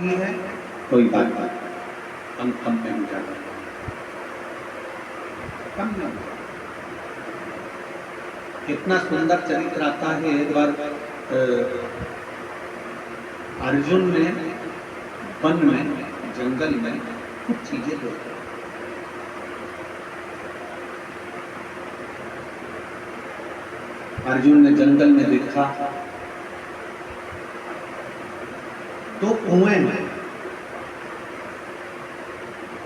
ही है, कोई बात नहीं, हम कम में उजागर कम में। कितना सुंदर चरित्र आता है। एक बार अर्जुन ने वन में, जंगल में कुछ चीजें देखी। अर्जुन ने जंगल में देखा दो कुएं हैं।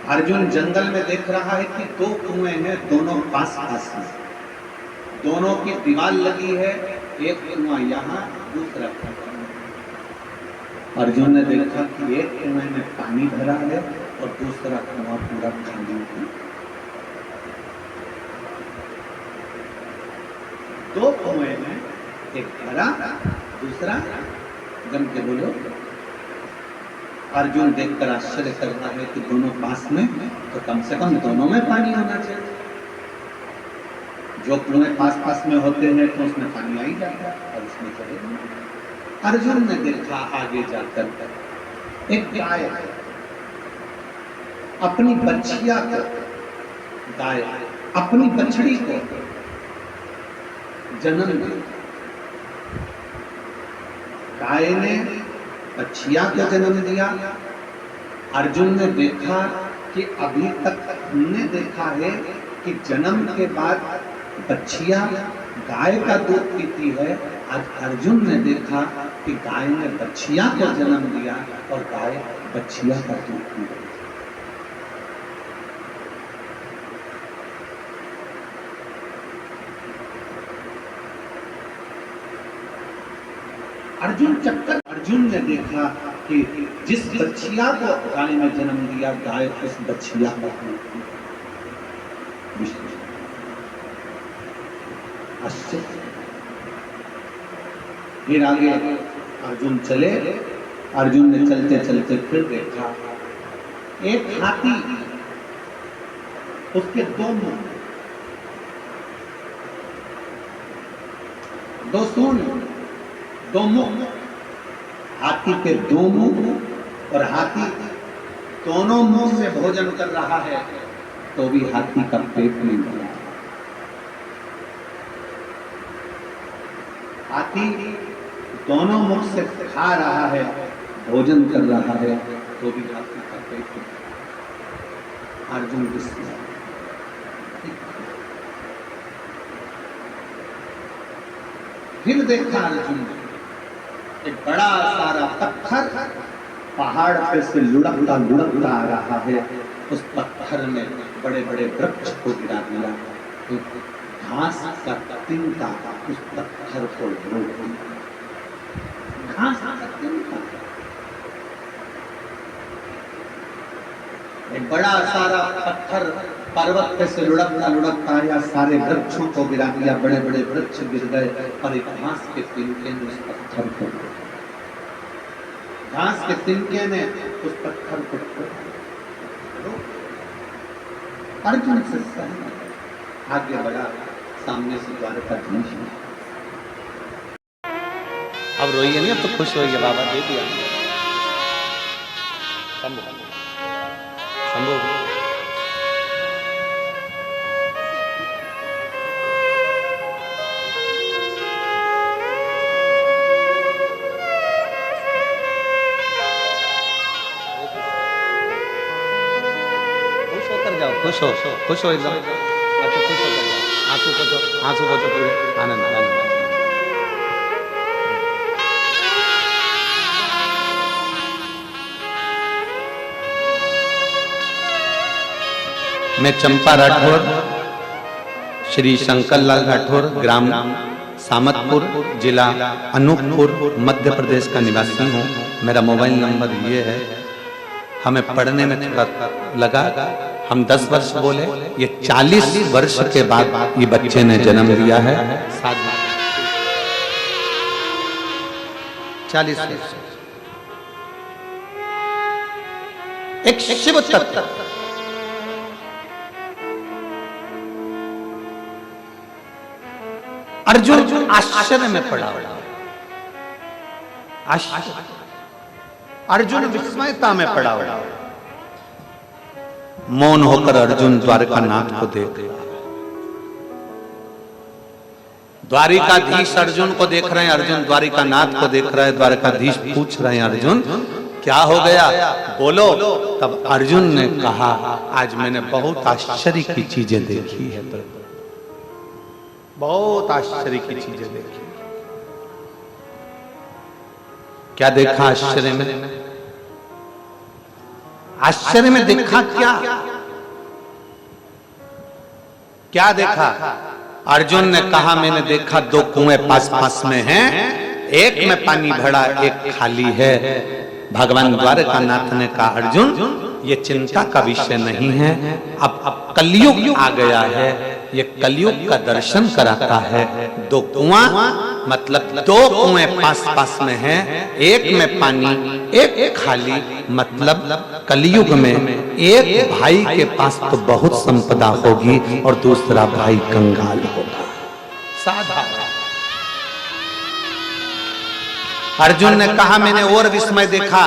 अर्जुन जंगल में देख रहा है कि दो कुएं हैं, दोनों पास पास में, दोनों की दीवार लगी है, एक कुआं यहाँ, दूसरा कुआं। अर्जुन ने देखा कि एक कुएं में पानी भरा है और दूसरा कुआं पूरा खाली है। दो कुएं में, एक भरा, दूसरा जम के बोलो। अर्जुन देखकर आश्चर्य कर रहा है कि दोनों पास में, तो कम से कम दोनों में पानी होना चाहिए। जो कुएं पास पास में होते हैं तो उसमें पानी आ ही जाता है और उसमें चले गए। अर्जुन ने देखा आगे जाकर एक गाय अपनी बछिया को, गाय अपनी बछड़ी को जन्म दी। गाय ने बछिया को जन्म दिया। अर्जुन ने देखा कि अभी तक हमने देखा है कि जन्म के बाद बछिया गाय का दूध पीती है। आज अर्जुन ने देखा कि गाय ने बछिया को जन्म दिया और गाय बछिया का दूध पी रही है। अर्जुन ने देखा कि जिस बछिया को गाय ने जन्म दिया, गाय उस बछिया को आश्चर्य। फिर आगे अर्जुन चले। अर्जुन ने चलते चलते फिर देखा एक हाथी, उसके दो मुंह, दो सूंड, दो मुंह। हाथी के दो मुंह और हाथी दोनों मुंह से भोजन कर रहा है तो भी हाथी का पेट नहीं भरा। हाथी दोनों मुख से खा रहा है, भोजन कर रहा है तो भी हाथी का पेट नहीं भरा। अर्जुन विस्मय। फिर देखा अर्जुन ने एक बड़ा सारा पत्थर पहाड़ पे से लुढ़कता आ रहा है। उस पत्थर में बड़े बड़े वृक्ष को गिरा दिया। एक घास का तिनका उस पत्थर को रोक दिया। घास का तिनका, एक बड़ा सारा पत्थर पर्वत पे से लुढ़कता आया, सारे वृक्षों को गिरा दिया। बड़े बड़े वृक्ष गिर गए और एक घास के तिनके ने उस पत्थर को, घास के तिनके ने उस पत्थर को अर्जुन से सहमत आगे बढ़ा। सामने से द्वारकाधीश। अब रोइए नहीं, अब तो खुश होइए, बाबा दे दिया। शंभू खुश हो एकदम। अच्छा, खुश होकर जाओ। आंसू पोछो पूरे आनंद। मैं चंपा राठौर, श्री शंकर लाल राठौर, ग्राम सामतपुर, जिला अनूपपुर, मध्य प्रदेश का निवासी हूँ। मेरा मोबाइल नंबर ये है। हमें पढ़ने में थोड़ा लगा, हम 10 वर्ष बोले, ये 40 वर्ष के बाद ये बच्चे ने जन्म लिया है। 40 वर्ष। एक शिव तत्व, अर्जुन आश्चर्य में पड़ा। आश्चर्य अर्जुन विस्मयता में पड़ा हुआ। मौन होकर अर्जुन द्वारकानाथ को देख रहा। द्वारिकाधीश अर्जुन को देख रहे हैं, अर्जुन द्वारिकानाथ को देख रहा है। द्वारिकाधीश पूछ रहे हैं, अर्जुन क्या हो गया, बोलो। तब अर्जुन ने कहा, आज मैंने बहुत आश्चर्य की चीजें देखी है प्रभु, बहुत आश्चर्य की चीजें देखी। क्या देखा आश्चर्य में? आश्चर्य में देखा क्या? क्या देखा? अर्जुन ने कहा, मैंने देखा दो कुएं पास पास में हैं, एक में पानी भरा एक खाली है। भगवान द्वारकानाथ ने कहा, अर्जुन ये चिंता का विषय नहीं है, अब कलयुग आ गया है, ये कलयुग का दर्शन कराता है। दो कुआं मतलब दो कुएं पास पास में हैं, एक में पानी एक खाली, मतलब कलयुग में एक भाई के पास तो बहुत संपदा होगी और दूसरा भाई कंगाल होगा। साधारण। अर्जुन ने कहा, मैंने और विस्मय देखा,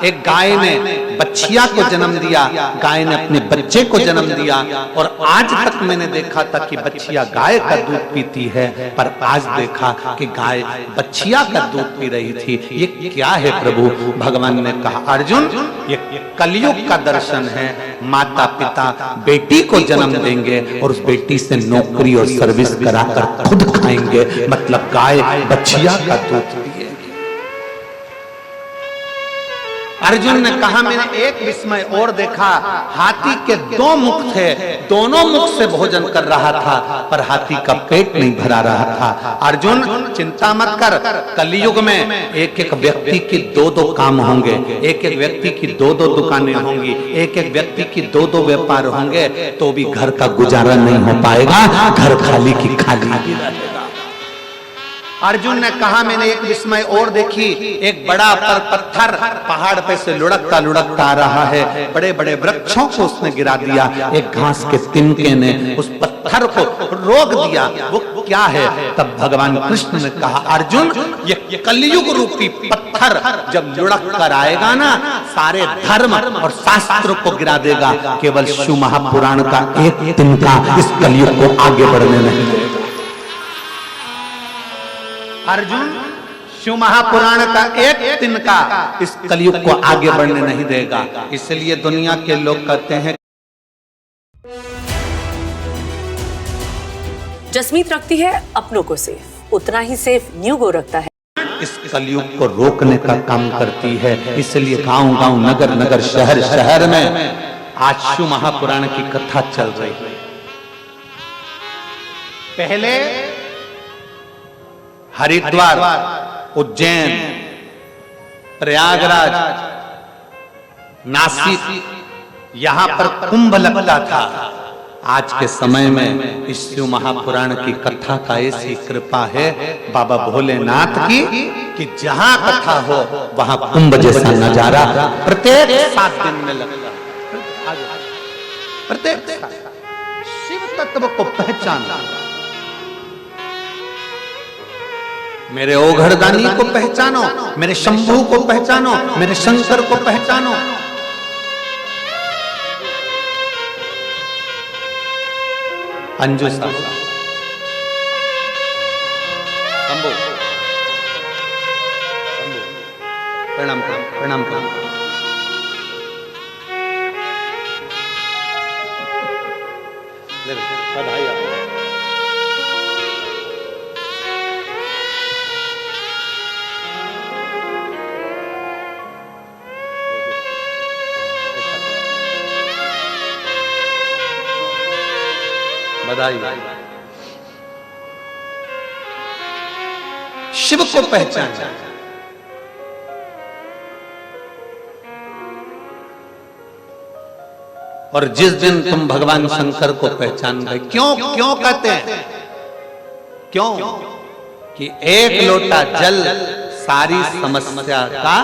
एक गाय ने बच्चिया को जन्म दिया, गाय ने अपने बच्चे को जन्म दिया, और आज तक मैंने देखा था कि बच्चिया गाय का दूध पीती है, पर आज देखा कि गाय बच्चिया का दूध पी रही थी। ये क्या है प्रभु? भगवान ने कहा, अर्जुन ये कलयुग का दर्शन है। माता पिता बेटी को जन्म देंगे और उस बेटी से नौकरी और सर्विस कराकर खुद खाएंगे, मतलब गाय बच्चिया का दूध पिएगी। अर्जुन ने कहा, मैंने एक विस्मय और देखा, हाथी के दो मुख थे, दोनों मुख से भोजन कर रहा था, पर हाथी का पेट नहीं भरा रहा था। अर्जुन चिंता मत कर, कलयुग में एक एक व्यक्ति की दो दो काम होंगे, एक एक व्यक्ति की दो दो दुकानें होंगी, एक एक व्यक्ति की दो दो व्यापार होंगे, तो भी घर का गुजारा नहीं हो पाएगा, घर खाली की खाली रहेगा। अर्जुन ने कहा, मैंने एक विस्मय और देखी, एक बड़ा पत्थर पहाड़ पे से लुढ़कता लुढ़कता आ रहा है, बड़े बड़े वृक्षों को उसने गिरा दिया, एक घास के तिनके ने उस पत्थर को रोक दिया। वो क्या है? तब भगवान कृष्ण ने कहा, अर्जुन ये कलयुग रूपी पत्थर जब लुढ़क कर आएगा ना, सारे धर्म और शास्त्र को गिरा देगा, केवल शिव महापुराण का एक तिनका इस कलयुग को आगे बढ़ने नहीं देगा। अर्जुन शिव महापुराण का एक तिनका इस कलयुग को आगे बढ़ने नहीं देगा। इसलिए दुनिया के लोग कहते हैं, जसमीत रखती है अपनों को सेफ, उतना ही सेफ न्यू गो रखता है। इस कलयुग को रोकने का काम करती है। इसलिए गांव गांव नगर नगर शहर शहर में आज शिव महापुराण की कथा चल रही है। पहले हरिद्वार, उज्जैन, प्रयागराज, नासिक, यहां पर कुंभ लगता था। आज के समय में इस शिव महापुराण की कथा का ऐसी कृपा है बाबा भोलेनाथ की कि जहां कथा हो वहां कुंभ जैसा नजारा प्रत्येक 7 दिन में लगता है। प्रत्येक शिव तत्व को पहचाना, मेरे ओघड़दानी को पहचानो, मेरे शंभू को पहचानो, मेरे शंकर को पहचानो। अंजू साहब, शंभू प्रणाम प्रणाम प्रणाम। बधाई आपको। बधाई। शिव को पहचाना, और जिस दिन तुम भगवान शंकर को पहचान गए, क्यों क्यों कहते हैं? क्यों कि एक लोटा जल सारी समस्या का